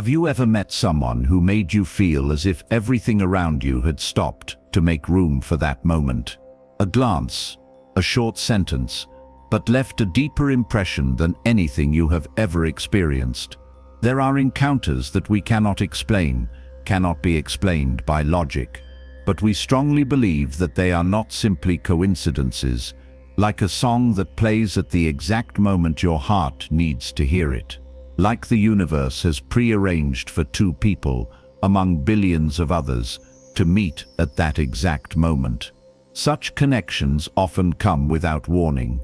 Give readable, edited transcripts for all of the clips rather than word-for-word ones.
Have you ever met someone who made you feel as if everything around you had stopped to make room for that moment? A glance, a short sentence, but left a deeper impression than anything you have ever experienced. There are encounters that we cannot explain, cannot be explained by logic, but we strongly believe that they are not simply coincidences, like a song that plays at the exact moment your heart needs to hear it. Like the universe has prearranged for two people, among billions of others, to meet at that exact moment. Such connections often come without warning.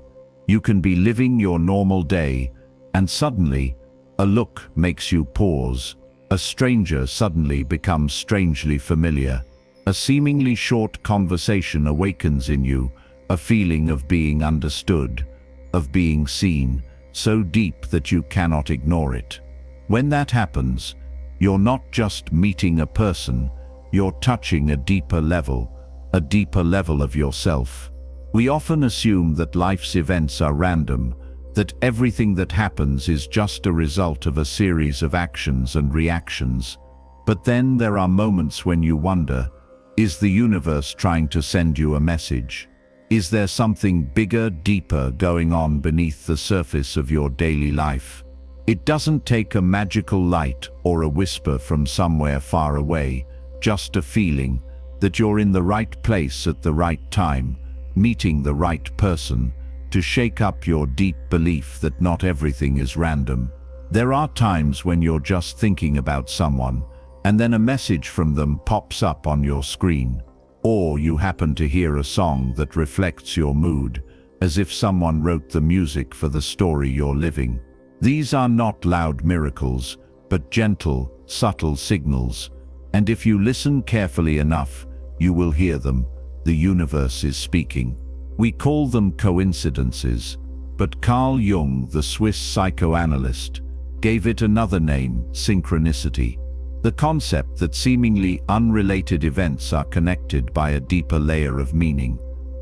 You can be living your normal day, and suddenly, a look makes you pause. A stranger suddenly becomes strangely familiar. A seemingly short conversation awakens in you a feeling of being understood, of being seen, so deep that you cannot ignore it. When that happens, you're not just meeting a person, you're touching a deeper level of yourself. We often assume that life's events are random, that everything that happens is just a result of a series of actions and reactions. But then there are moments when you wonder, is the universe trying to send you a message? Is there something bigger, deeper going on beneath the surface of your daily life? It doesn't take a magical light or a whisper from somewhere far away, just a feeling that you're in the right place at the right time, meeting the right person, to shake up your deep belief that not everything is random. There are times when you're just thinking about someone, and then a message from them pops up on your screen. Or you happen to hear a song that reflects your mood, as if someone wrote the music for the story you're living. These are not loud miracles, but gentle, subtle signals. And if you listen carefully enough, you will hear them. The universe is speaking. We call them coincidences, but Carl Jung, the Swiss psychoanalyst, gave it another name: synchronicity. The concept that seemingly unrelated events are connected by a deeper layer of meaning,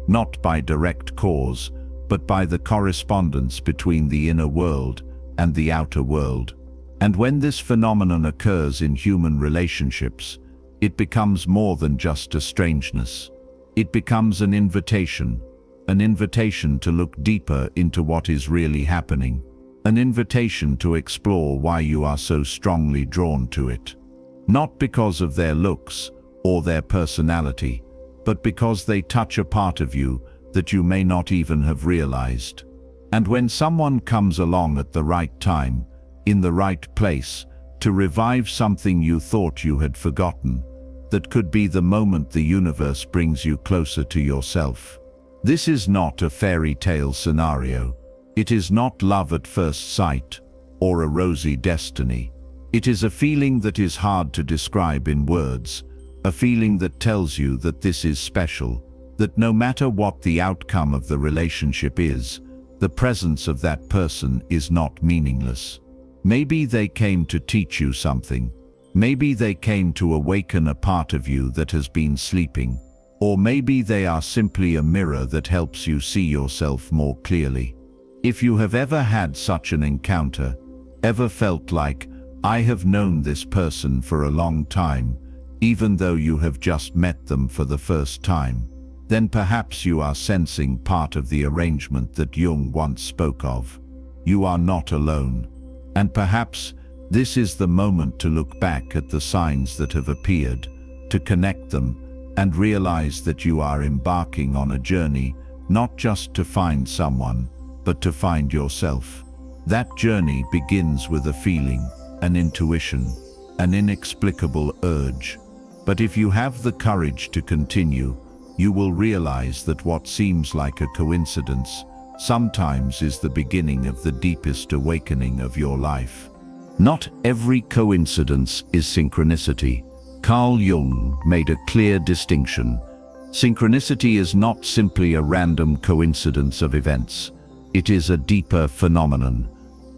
not by direct cause, but by the correspondence between the inner world and the outer world. And when this phenomenon occurs in human relationships, it becomes more than just a strangeness. It becomes an invitation to look deeper into what is really happening, an invitation to explore why you are so strongly drawn to it. Not because of their looks or their personality, but because they touch a part of you that you may not even have realized. And when someone comes along at the right time, in the right place, to revive something you thought you had forgotten, that could be the moment the universe brings you closer to yourself. This is not a fairy tale scenario. It is not love at first sight or a rosy destiny. It is a feeling that is hard to describe in words, a feeling that tells you that this is special, that no matter what the outcome of the relationship is, the presence of that person is not meaningless. Maybe they came to teach you something. Maybe they came to awaken a part of you that has been sleeping. Or maybe they are simply a mirror that helps you see yourself more clearly. If you have ever had such an encounter, ever felt like, I have known this person for a long time, even though you have just met them for the first time, then perhaps you are sensing part of the arrangement that Jung once spoke of. You are not alone. And perhaps this is the moment to look back at the signs that have appeared, to connect them, and realize that you are embarking on a journey, not just to find someone, but to find yourself. That journey begins with a feeling, an intuition, an inexplicable urge. But if you have the courage to continue, you will realize that what seems like a coincidence sometimes is the beginning of the deepest awakening of your life. Not every coincidence is synchronicity. Carl Jung made a clear distinction. Synchronicity is not simply a random coincidence of events. It is a deeper phenomenon,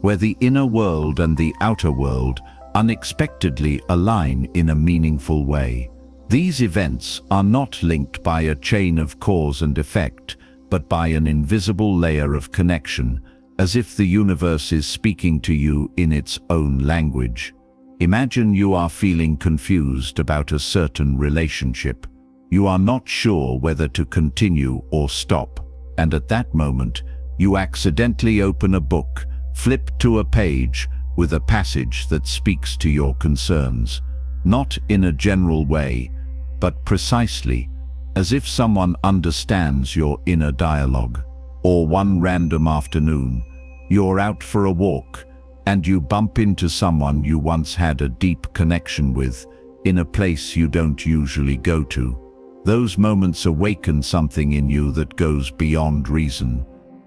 where the inner world and the outer world unexpectedly align in a meaningful way. These events are not linked by a chain of cause and effect, but by an invisible layer of connection, as if the universe is speaking to you in its own language. Imagine you are feeling confused about a certain relationship. You are not sure whether to continue or stop, and at that moment, you accidentally open a book, flip to a page with a passage that speaks to your concerns, not in a general way, but precisely, as if someone understands your inner dialogue. Or one random afternoon, you're out for a walk, and you bump into someone you once had a deep connection with, in a place you don't usually go to. Those moments awaken something in you that goes beyond reason.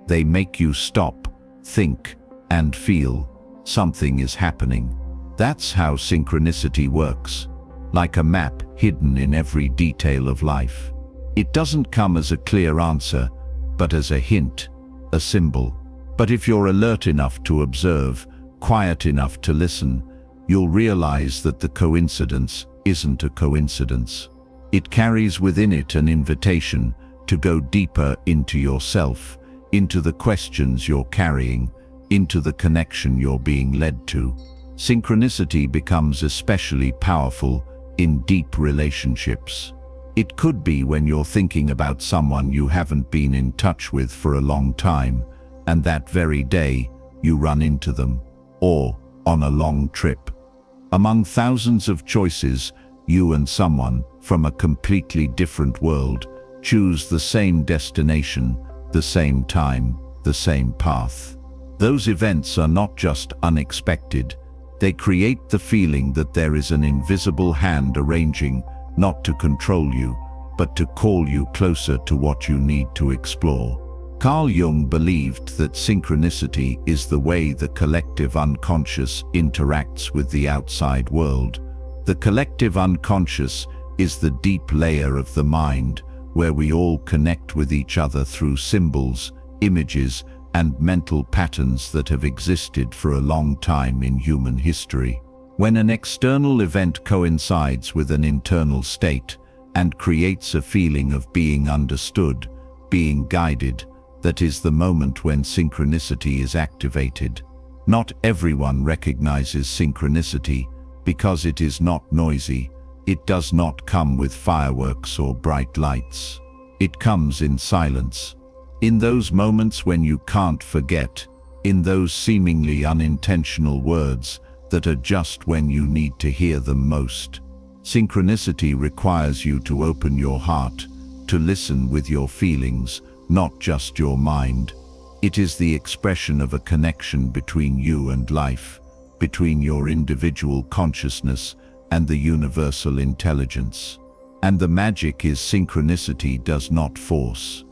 They make you stop, think, and feel something is happening. That's how synchronicity works, like a map hidden in every detail of life. It doesn't come as a clear answer, but as a hint, a symbol. But if you're alert enough to observe, quiet enough to listen, you'll realize that the coincidence isn't a coincidence. It carries within it an invitation to go deeper into yourself, into the questions you're carrying, into the connection you're being led to. Synchronicity becomes especially powerful in deep relationships. It could be when you're thinking about someone you haven't been in touch with for a long time, and that very day you run into them. Or on a long trip. Among thousands of choices, you and someone from a completely different world choose the same destination, the same time, the same path. Those events are not just unexpected, they create the feeling that there is an invisible hand arranging not to control you, but to call you closer to what you need to explore. Carl Jung believed that synchronicity is the way the collective unconscious interacts with the outside world. The collective unconscious is the deep layer of the mind where we all connect with each other through symbols, images, and mental patterns that have existed for a long time in human history. When an external event coincides with an internal state and creates a feeling of being understood, being guided, that is the moment when synchronicity is activated. Not everyone recognizes synchronicity because it is not noisy. It does not come with fireworks or bright lights. It comes in silence. In those moments when you can't forget, in those seemingly unintentional words that are just when you need to hear them most. Synchronicity requires you to open your heart, to listen with your feelings, not just your mind. It is the expression of a connection between you and life, between your individual consciousness and the universal intelligence. And the magic is synchronicity does not force.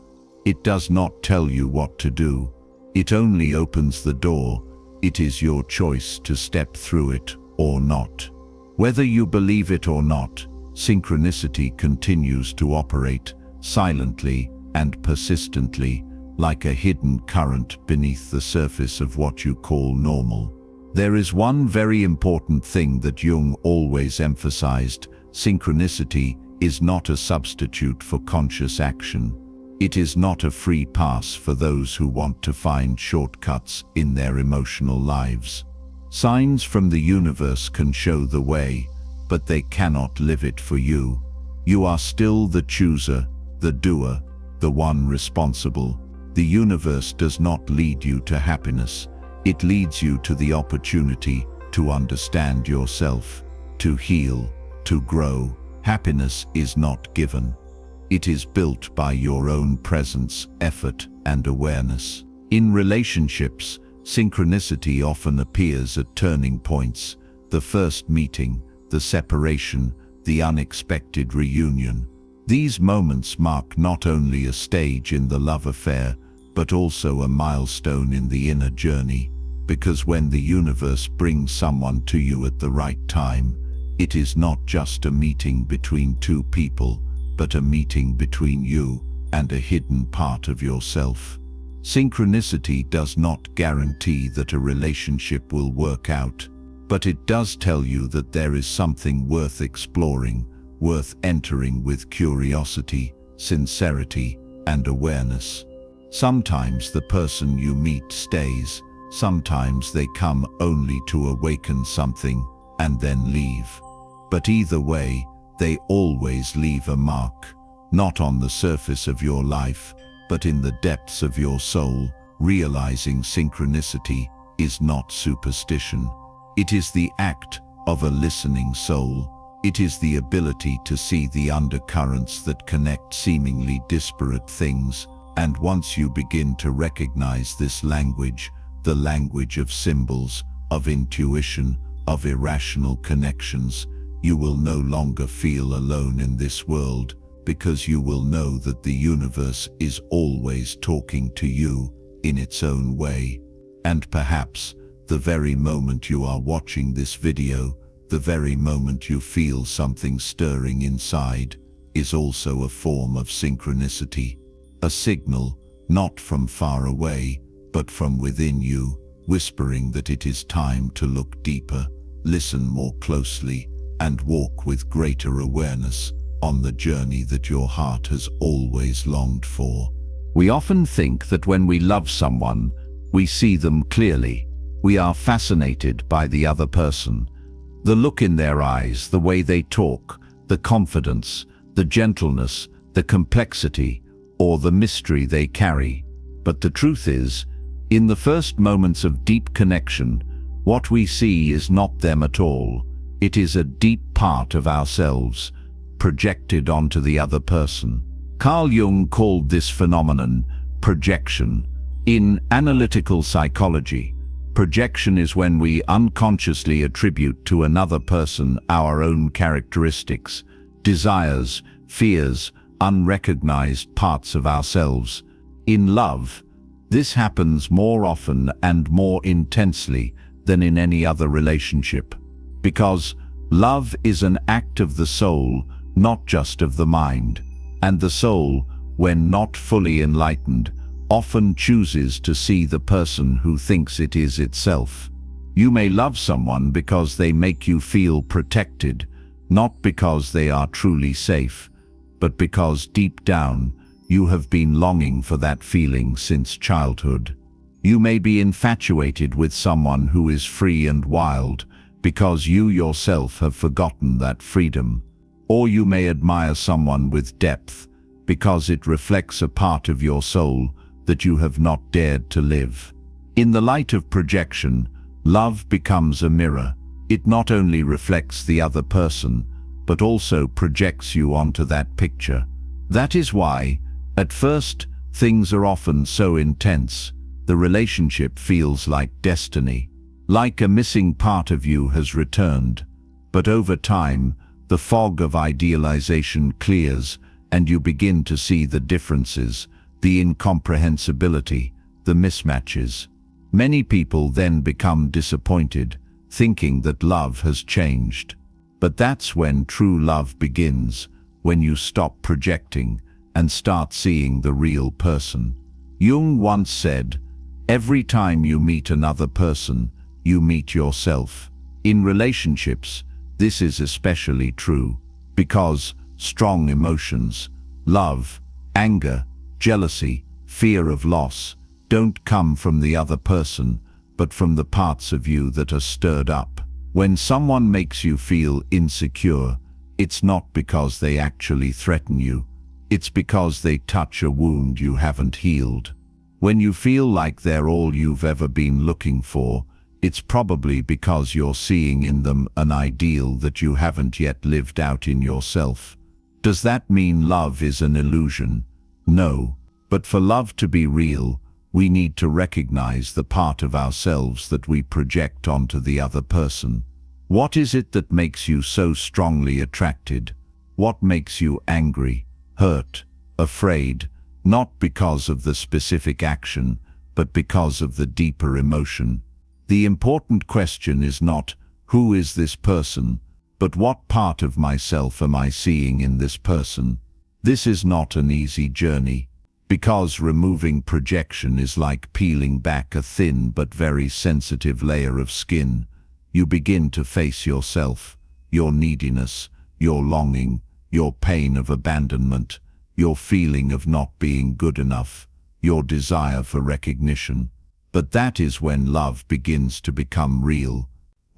It does not tell you what to do. It only opens the door. It is your choice to step through it or not. Whether you believe it or not, synchronicity continues to operate silently and persistently, like a hidden current beneath the surface of what you call normal. There is one very important thing that Jung always emphasized: synchronicity is not a substitute for conscious action. It is not a free pass for those who want to find shortcuts in their emotional lives. Signs from the universe can show the way, but they cannot live it for you. You are still the chooser, the doer, the one responsible. The universe does not lead you to happiness. It leads you to the opportunity to understand yourself, to heal, to grow. Happiness is not given. It is built by your own presence, effort, and awareness. In relationships, synchronicity often appears at turning points: the first meeting, the separation, the unexpected reunion. These moments mark not only a stage in the love affair, but also a milestone in the inner journey, because when the universe brings someone to you at the right time, it is not just a meeting between two people, but a meeting between you and a hidden part of yourself. Synchronicity does not guarantee that a relationship will work out, but it does tell you that there is something worth exploring, worth entering with curiosity, sincerity, and awareness. Sometimes the person you meet stays, sometimes they come only to awaken something, and then leave. But either way, they always leave a mark, not on the surface of your life, but in the depths of your soul. Realizing synchronicity is not superstition. It is the act of a listening soul. It is the ability to see the undercurrents that connect seemingly disparate things. And once you begin to recognize this language, the language of symbols, of intuition, of irrational connections, you will no longer feel alone in this world, because you will know that the universe is always talking to you in its own way. And perhaps the very moment you are watching this video, the very moment you feel something stirring inside, is also a form of synchronicity, a signal not from far away, but from within you, whispering that it is time to look deeper, listen more closely, and walk with greater awareness on the journey that your heart has always longed for. We often think that when we love someone, we see them clearly. We are fascinated by the other person. The look in their eyes, the way they talk, the confidence, the gentleness, the complexity, or the mystery they carry. But the truth is, in the first moments of deep connection, what we see is not them at all. It is a deep part of ourselves, projected onto the other person. Carl Jung called this phenomenon projection. In analytical psychology, projection is when we unconsciously attribute to another person our own characteristics, desires, fears, unrecognized parts of ourselves. In love, this happens more often and more intensely than in any other relationship, because love is an act of the soul, not just of the mind, and the soul, when not fully enlightened, often chooses to see the person who thinks it is itself. You may love someone because they make you feel protected, not because they are truly safe, but because deep down you have been longing for that feeling since childhood. You may be infatuated with someone who is free and wild because you yourself have forgotten that freedom. Or you may admire someone with depth because it reflects a part of your soul that you have not dared to live. In the light of projection, love becomes a mirror. It not only reflects the other person, but also projects you onto that picture. That is why, at first, things are often so intense. The relationship feels like destiny, like a missing part of you has returned. But over time, the fog of idealization clears, and you begin to see the differences, the incomprehensibility, the mismatches. Many people then become disappointed, thinking that love has changed. But that's when true love begins, when you stop projecting and start seeing the real person. Jung once said, "Every time you meet another person, you meet yourself." In relationships, this is especially true, because strong emotions, love, anger, jealousy, fear of loss, don't come from the other person, but from the parts of you that are stirred up. When someone makes you feel insecure, it's not because they actually threaten you. It's because they touch a wound you haven't healed. When you feel like they're all you've ever been looking for, it's probably because you're seeing in them an ideal that you haven't yet lived out in yourself. Does that mean love is an illusion? No. But for love to be real, we need to recognize the part of ourselves that we project onto the other person. What is it that makes you so strongly attracted? What makes you angry, hurt, afraid, not because of the specific action, but because of the deeper emotion? The important question is not, who is this person, but what part of myself am I seeing in this person? This is not an easy journey, because removing projection is like peeling back a thin but very sensitive layer of skin. You begin to face yourself, your neediness, your longing, your pain of abandonment, your feeling of not being good enough, your desire for recognition. But that is when love begins to become real,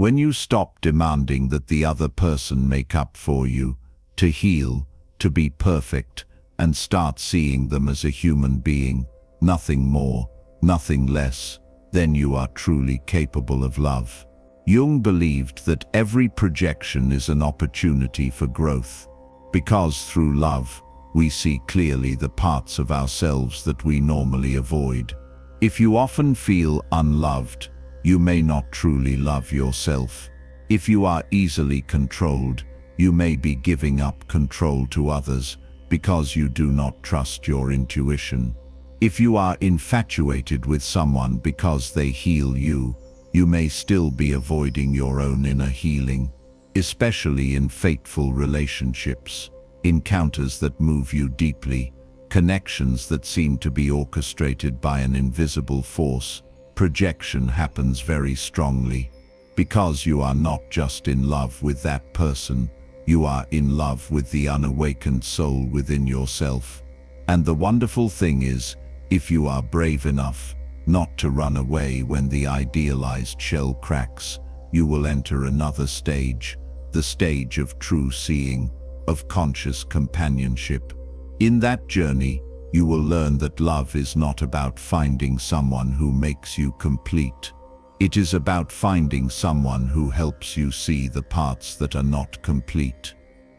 When you stop demanding that the other person make up for you, to heal, to be perfect, and start seeing them as a human being, nothing more, nothing less, then you are truly capable of love. Jung believed that every projection is an opportunity for growth, because through love, we see clearly the parts of ourselves that we normally avoid. If you often feel unloved, you may not truly love yourself. If you are easily controlled, you may be giving up control to others because you do not trust your intuition. If you are infatuated with someone because they heal you, you may still be avoiding your own inner healing, especially in fateful relationships, encounters that move you deeply, connections that seem to be orchestrated by an invisible force. Projection happens very strongly, because you are not just in love with that person, you are in love with the unawakened soul within yourself. And the wonderful thing is, if you are brave enough not to run away when the idealized shell cracks, you will enter another stage, the stage of true seeing, of conscious companionship. In that journey, you will learn that love is not about finding someone who makes you complete. It is about finding someone who helps you see the parts that are not complete.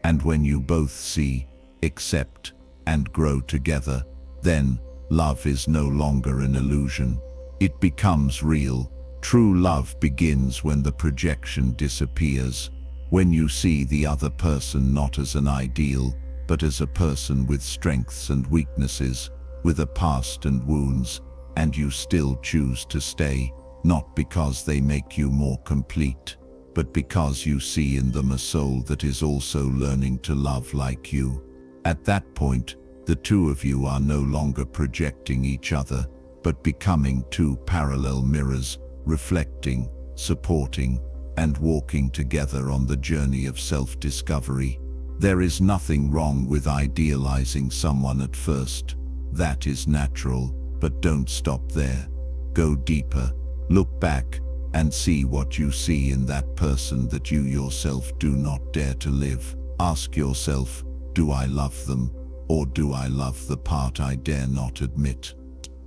And when you both see, accept, and grow together, then love is no longer an illusion. It becomes real. True love begins when the projection disappears, when you see the other person not as an ideal, but as a person with strengths and weaknesses, with a past and wounds, and you still choose to stay, not because they make you more complete, but because you see in them a soul that is also learning to love like you. At that point, the two of you are no longer projecting each other, but becoming two parallel mirrors, reflecting, supporting, and walking together on the journey of self-discovery. There is nothing wrong with idealizing someone at first. That is natural, but don't stop there. Go deeper, look back, and see what you see in that person that you yourself do not dare to live. Ask yourself, do I love them, or do I love the part I dare not admit?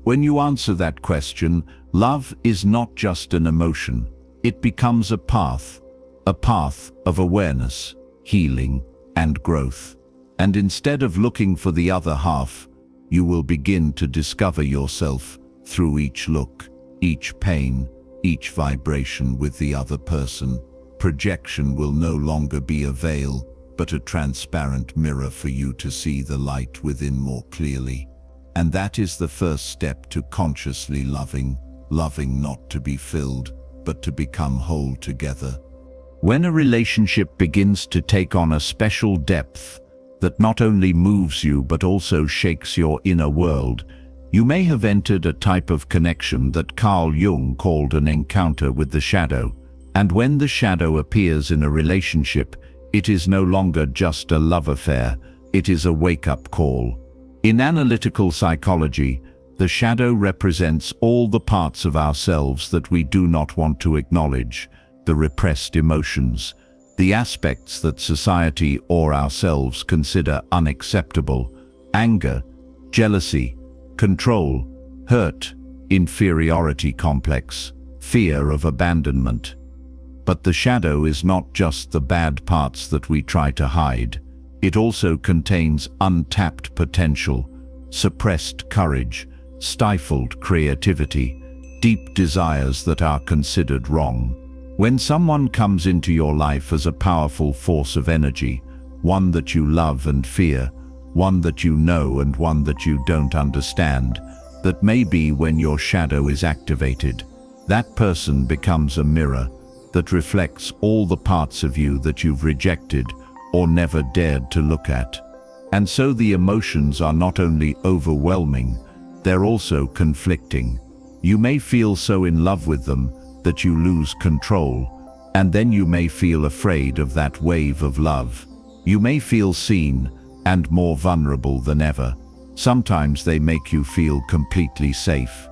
When you answer that question, love is not just an emotion. It becomes a path of awareness, healing, and growth. And instead of looking for the other half, you will begin to discover yourself through each look, each pain, each vibration with the other person. Projection will no longer be a veil, but a transparent mirror for you to see the light within more clearly. And that is the first step to consciously loving not to be filled, but to become whole together. When a relationship begins to take on a special depth that not only moves you but also shakes your inner world, you may have entered a type of connection that Carl Jung called an encounter with the shadow. And when the shadow appears in a relationship, it is no longer just a love affair, it is a wake-up call. In analytical psychology, the shadow represents all the parts of ourselves that we do not want to acknowledge, the repressed emotions, the aspects that society or ourselves consider unacceptable: anger, jealousy, control, hurt, inferiority complex, fear of abandonment. But the shadow is not just the bad parts that we try to hide. It also contains untapped potential, suppressed courage, stifled creativity, deep desires that are considered wrong. When someone comes into your life as a powerful force of energy, one that you love and fear, one that you know and one that you don't understand, that may be when your shadow is activated. That person becomes a mirror that reflects all the parts of you that you've rejected or never dared to look at. And so the emotions are not only overwhelming, they're also conflicting. You may feel so in love with them that you lose control, and then you may feel afraid of that wave of love. You may feel seen and more vulnerable than ever. Sometimes they make you feel completely safe,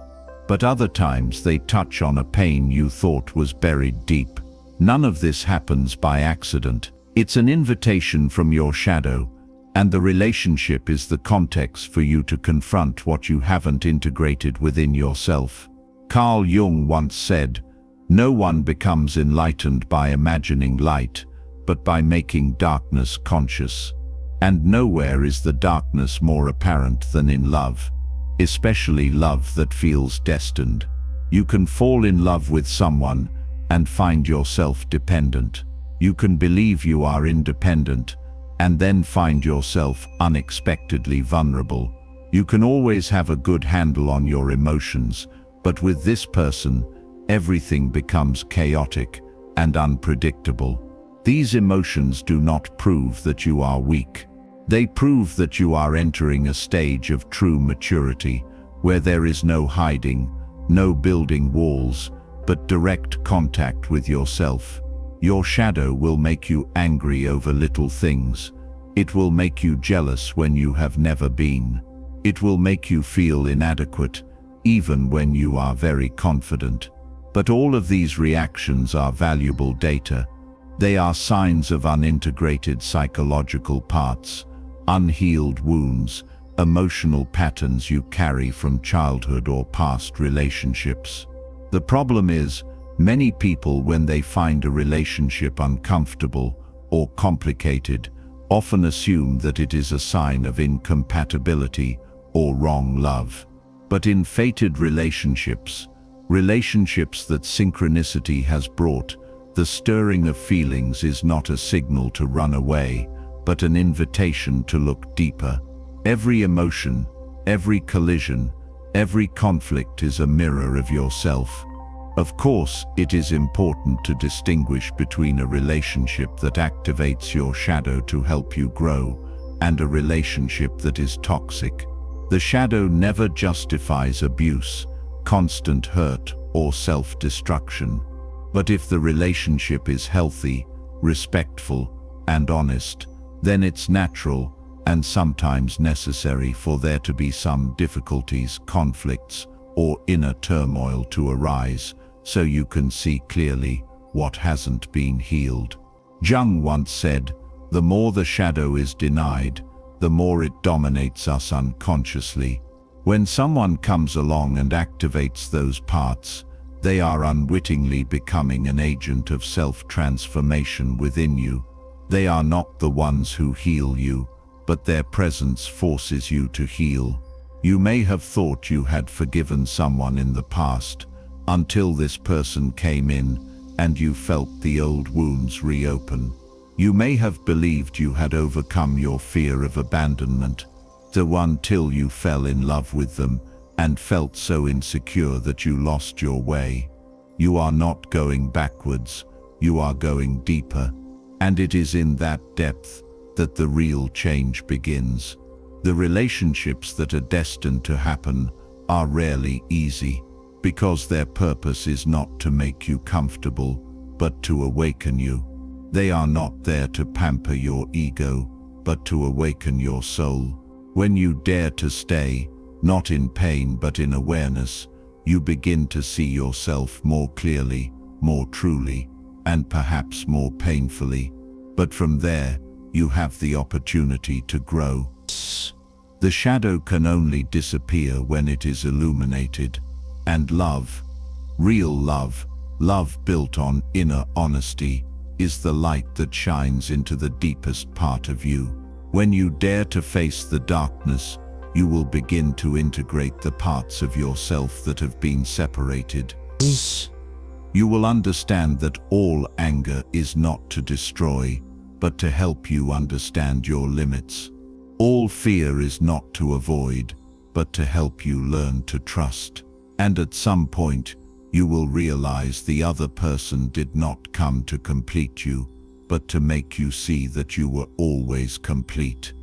but other times they touch on a pain you thought was buried deep. None of this happens by accident. It's an invitation from your shadow, and the relationship is the context for you to confront what you haven't integrated within yourself. Carl Jung once said, "No one becomes enlightened by imagining light, but by making darkness conscious." And nowhere is the darkness more apparent than in love, especially love that feels destined. You can fall in love with someone and find yourself dependent. You can believe you are independent and then find yourself unexpectedly vulnerable. You can always have a good handle on your emotions, but with this person, everything becomes chaotic and unpredictable. These emotions do not prove that you are weak. They prove that you are entering a stage of true maturity, where there is no hiding, no building walls, but direct contact with yourself. Your shadow will make you angry over little things. It will make you jealous when you have never been. It will make you feel inadequate, even when you are very confident. But all of these reactions are valuable data. They are signs of unintegrated psychological parts, unhealed wounds, emotional patterns you carry from childhood or past relationships. The problem is, many people, when they find a relationship uncomfortable or complicated, often assume that it is a sign of incompatibility or wrong love. But in fated relationships, relationships that synchronicity has brought, the stirring of feelings is not a signal to run away, but an invitation to look deeper. Every emotion, every collision, every conflict is a mirror of yourself. Of course, it is important to distinguish between a relationship that activates your shadow to help you grow and a relationship that is toxic. The shadow never justifies abuse, constant hurt, or self-destruction. But if the relationship is healthy, respectful, and honest, then it's natural and sometimes necessary for there to be some difficulties, conflicts, or inner turmoil to arise, so you can see clearly what hasn't been healed. Jung once said, "The more the shadow is denied, the more it dominates us unconsciously." When someone comes along and activates those parts, they are unwittingly becoming an agent of self-transformation within you. They are not the ones who heal you, but their presence forces you to heal. You may have thought you had forgiven someone in the past, until this person came in and you felt the old wounds reopen. You may have believed you had overcome your fear of abandonment, until you fell in love with them and felt so insecure that you lost your way. You are not going backwards, you are going deeper, and it is in that depth that the real change begins. The relationships that are destined to happen are rarely easy, because their purpose is not to make you comfortable, but to awaken you. They are not there to pamper your ego, but to awaken your soul. When you dare to stay, not in pain but in awareness, you begin to see yourself more clearly, more truly, and perhaps more painfully. But from there, you have the opportunity to grow. The shadow can only disappear when it is illuminated. And love, real love, love built on inner honesty, is the light that shines into the deepest part of you. When you dare to face the darkness, you will begin to integrate the parts of yourself that have been separated. You will understand that all anger is not to destroy, but to help you understand your limits. All fear is not to avoid, but to help you learn to trust. And at some point, you will realize the other person did not come to complete you, but to make you see that you were always complete.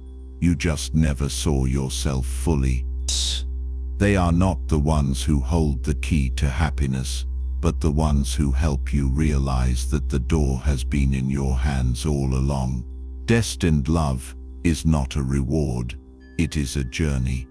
You just never saw yourself fully. They are not the ones who hold the key to happiness, but the ones who help you realize that the door has been in your hands all along. Destined love is not a reward, it is a journey.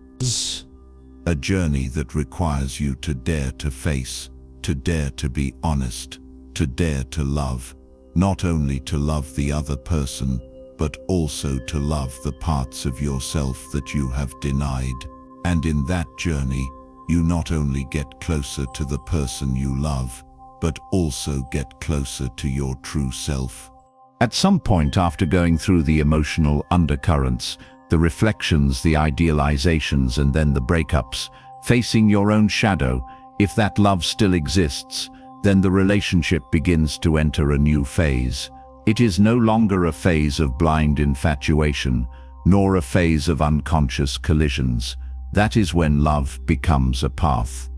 A journey that requires you to dare to face, to dare to be honest, to dare to love, not only to love the other person, but also to love the parts of yourself that you have denied. And in that journey, you not only get closer to the person you love, but also get closer to your true self. At some point after going through the emotional undercurrents, the reflections, the idealizations, and then the breakups, facing your own shadow, if that love still exists, then the relationship begins to enter a new phase. It is no longer a phase of blind infatuation, nor a phase of unconscious collisions. That is when love becomes a path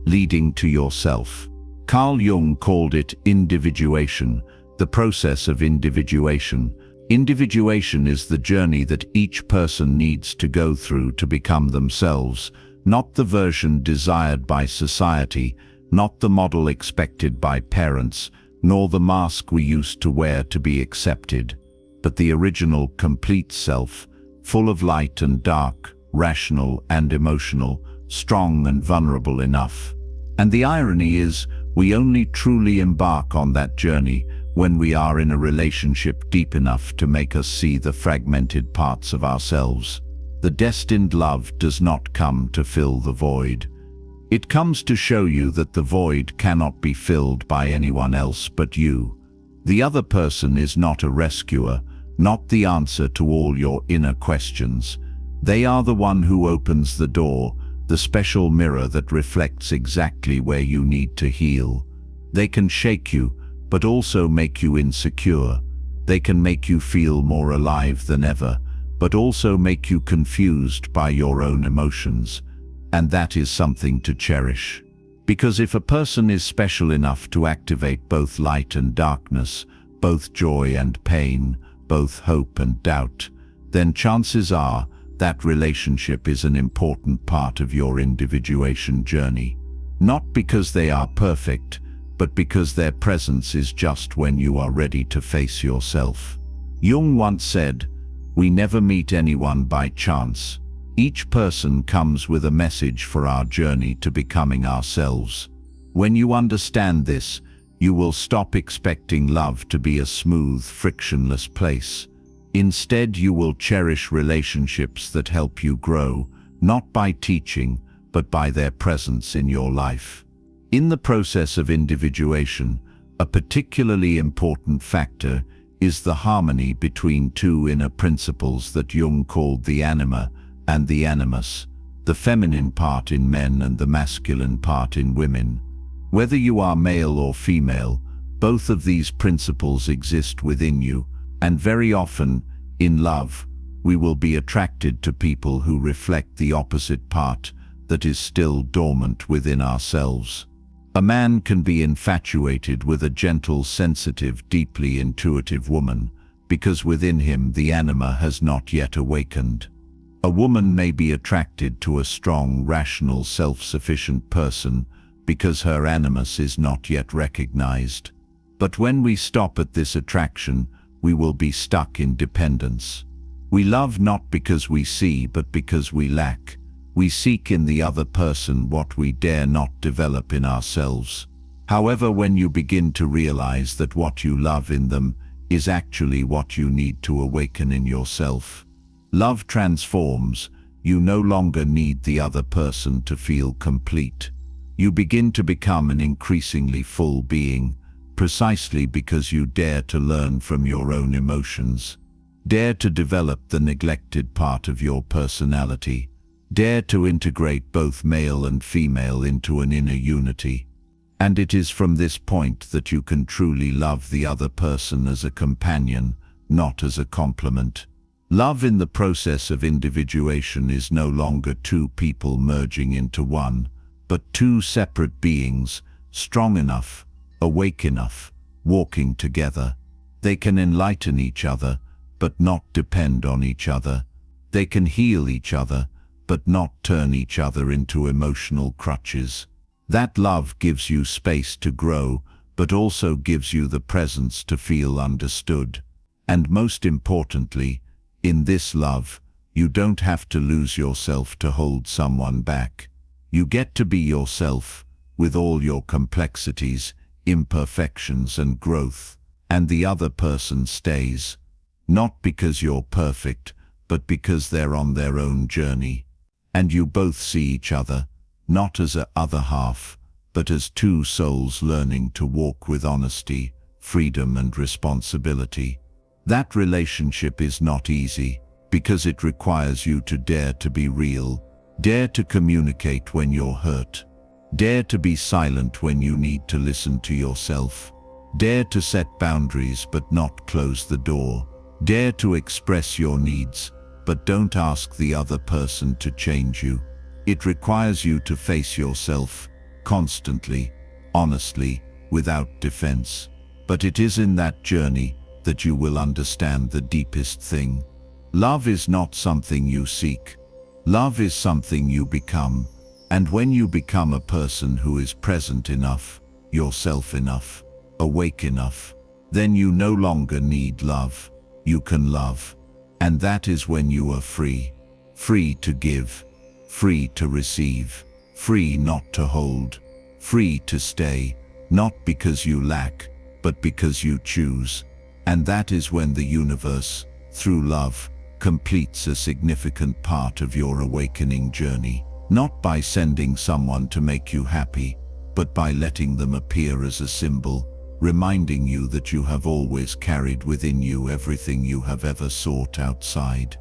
leading to yourself. Carl Jung called it individuation, the process of individuation. Individuation is the journey that each person needs to go through to become themselves, not the version desired by society, not the model expected by parents, nor the mask we used to wear to be accepted, but the original complete self, full of light and dark, rational and emotional, strong and vulnerable enough. And the irony is, we only truly embark on that journey when we are in a relationship deep enough to make us see the fragmented parts of ourselves. The destined love does not come to fill the void. It comes to show you that the void cannot be filled by anyone else but you. The other person is not a rescuer, not the answer to all your inner questions. They are the one who opens the door, the special mirror that reflects exactly where you need to heal. They can shake you, but also make you insecure. They can make you feel more alive than ever, but also make you confused by your own emotions. And that is something to cherish. Because if a person is special enough to activate both light and darkness, both joy and pain, both hope and doubt, then chances are that relationship is an important part of your individuation journey. Not because they are perfect, but because their presence is just when you are ready to face yourself. Jung once said, "We never meet anyone by chance. Each person comes with a message for our journey to becoming ourselves." When you understand this, you will stop expecting love to be a smooth, frictionless place. Instead, you will cherish relationships that help you grow, not by teaching, but by their presence in your life. In the process of individuation, a particularly important factor is the harmony between two inner principles that Jung called the anima and the animus, the feminine part in men and the masculine part in women. Whether you are male or female, both of these principles exist within you, and very often, in love, we will be attracted to people who reflect the opposite part that is still dormant within ourselves. A man can be infatuated with a gentle, sensitive, deeply intuitive woman, because within him the anima has not yet awakened. A woman may be attracted to a strong, rational, self-sufficient person because her animus is not yet recognized. But when we stop at this attraction, we will be stuck in dependence. We love not because we see, but because we lack. We seek in the other person what we dare not develop in ourselves. However, when you begin to realize that what you love in them is actually what you need to awaken in yourself, love transforms. You no longer need the other person to feel complete. You begin to become an increasingly full being, precisely because you dare to learn from your own emotions. Dare to develop the neglected part of your personality. Dare to integrate both male and female into an inner unity. And it is from this point that you can truly love the other person as a companion, not as a complement. Love in the process of individuation is no longer two people merging into one, but two separate beings, strong enough, awake enough, walking together. They can enlighten each other, but not depend on each other. They can heal each other, but not turn each other into emotional crutches. That love gives you space to grow, but also gives you the presence to feel understood. And most importantly, in this love, you don't have to lose yourself to hold someone back. You get to be yourself, with all your complexities, imperfections and growth. and the other person stays. Not because you're perfect, but because they're on their own journey. And you both see each other, not as a other half, but as two souls learning to walk with honesty, freedom and responsibility. That relationship is not easy, because it requires you to dare to be real, dare to communicate when you're hurt, dare to be silent when you need to listen to yourself, dare to set boundaries but not close the door, dare to express your needs, but don't ask the other person to change you. It requires you to face yourself, constantly, honestly, without defense. But it is in that journey that you will understand the deepest thing. Love is not something you seek. Love is something you become. And when you become a person who is present enough, yourself enough, awake enough, then you no longer need love. You can love. And that is when you are free. Free to give. Free to receive. Free not to hold. Free to stay, not because you lack, but because you choose. And that is when the universe, through love, completes a significant part of your awakening journey. Not by sending someone to make you happy, but by letting them appear as a symbol, reminding you that you have always carried within you everything you have ever sought outside.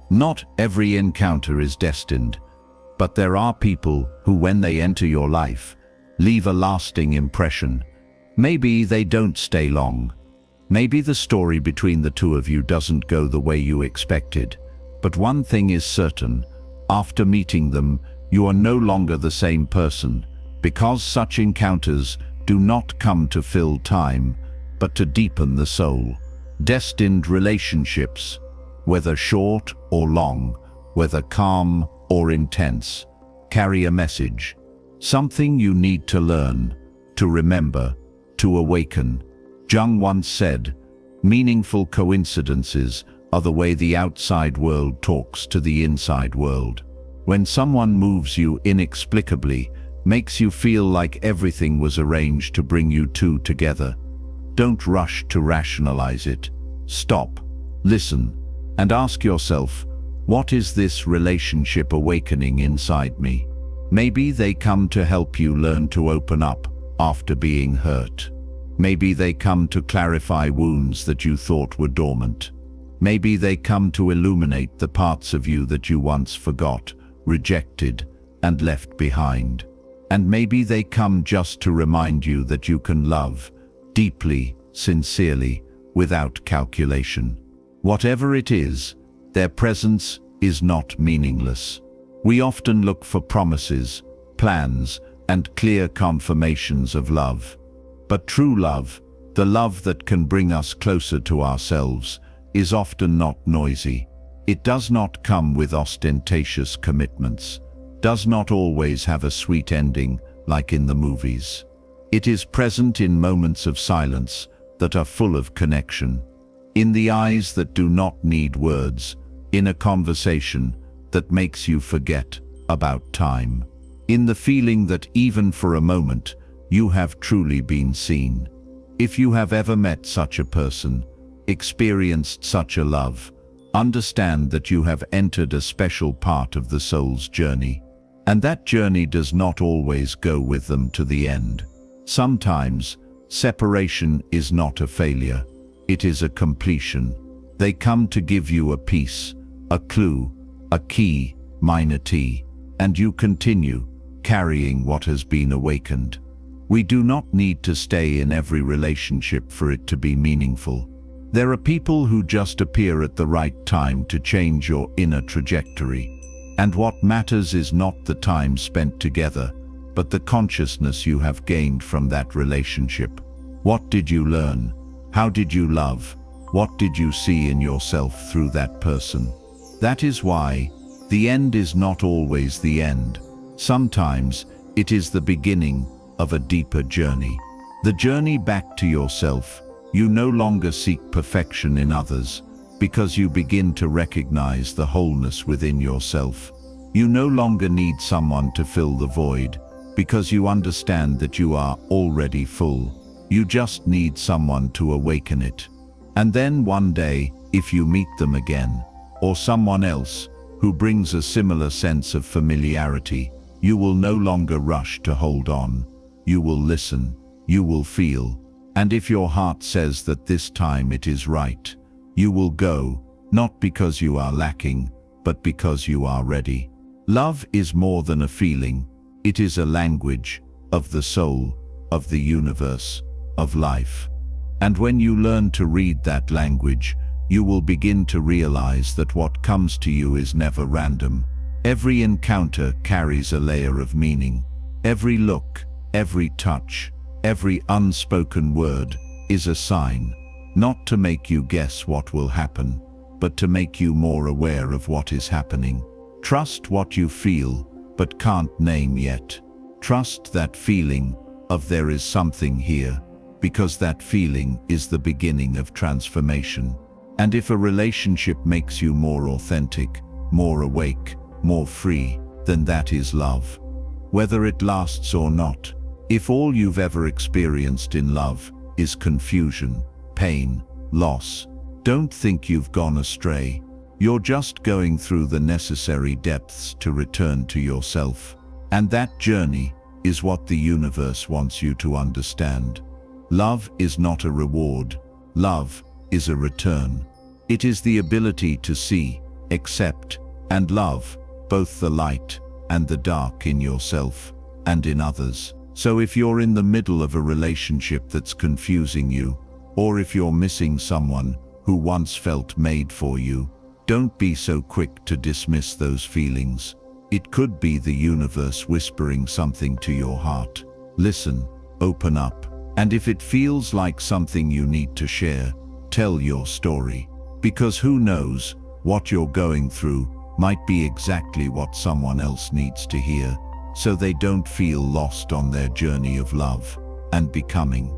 Not every encounter is destined, but there are people who, when they enter your life, leave a lasting impression. Maybe they don't stay long. Maybe the story between the two of you doesn't go the way you expected. But one thing is certain, after meeting them, you are no longer the same person, because such encounters do not come to fill time, but to deepen the soul. Destined relationships, whether short or long, whether calm or intense, carry a message. Something you need to learn, to remember, to awaken. Jung once said, "Meaningful coincidences are the way the outside world talks to the inside world." When someone moves you inexplicably, makes you feel like everything was arranged to bring you two together, don't rush to rationalize it. Stop, listen, and ask yourself, what is this relationship awakening inside me? Maybe they come to help you learn to open up after being hurt. Maybe they come to clarify wounds that you thought were dormant. Maybe they come to illuminate the parts of you that you once forgot, rejected, and left behind. And maybe they come just to remind you that you can love deeply, sincerely, without calculation. Whatever it is, their presence is not meaningless. We often look for promises, plans, and clear confirmations of love. But true love, the love that can bring us closer to ourselves, is often not noisy. It does not come with ostentatious commitments, does not always have a sweet ending like in the movies. It is present in moments of silence that are full of connection, in the eyes that do not need words, in a conversation that makes you forget about time, in the feeling that even for a moment you have truly been seen. If you have ever met such a person, experienced such a love, understand that you have entered a special part of the soul's journey. And that journey does not always go with them to the end. Sometimes, separation is not a failure, it is a completion. They come to give you a piece, a clue, a key, minor T, and you continue, carrying what has been awakened. We do not need to stay in every relationship for it to be meaningful. There are people who just appear at the right time to change your inner trajectory. And what matters is not the time spent together, but the consciousness you have gained from that relationship. What did you learn? How did you love? What did you see in yourself through that person? That is why the end is not always the end. Sometimes it is the beginning of a deeper journey. The journey back to yourself. You no longer seek perfection in others, because you begin to recognize the wholeness within yourself. You no longer need someone to fill the void, because you understand that you are already full. You just need someone to awaken it. And then one day, if you meet them again, or someone else who brings a similar sense of familiarity, you will no longer rush to hold on. You will listen, you will feel, and if your heart says that this time it is right, you will go, not because you are lacking, but because you are ready. Love is more than a feeling. It is a language of the soul, of the universe, of life. And when you learn to read that language, you will begin to realize that what comes to you is never random. Every encounter carries a layer of meaning. Every look, every touch, every unspoken word is a sign, not to make you guess what will happen, but to make you more aware of what is happening. Trust what you feel, but can't name yet. Trust that feeling of there is something here, because that feeling is the beginning of transformation. And if a relationship makes you more authentic, more awake, more free, then that is love. Whether it lasts or not, if all you've ever experienced in love is confusion, pain, loss, don't think you've gone astray. You're just going through the necessary depths to return to yourself. And that journey is what the universe wants you to understand. Love is not a reward. Love is a return. It is the ability to see, accept, and love both the light and the dark in yourself and in others. So if you're in the middle of a relationship that's confusing you, or if you're missing someone who once felt made for you, don't be so quick to dismiss those feelings. It could be the universe whispering something to your heart. Listen, open up, and if it feels like something you need to share, tell your story. Because who knows, what you're going through might be exactly what someone else needs to hear, so they don't feel lost on their journey of love and becoming.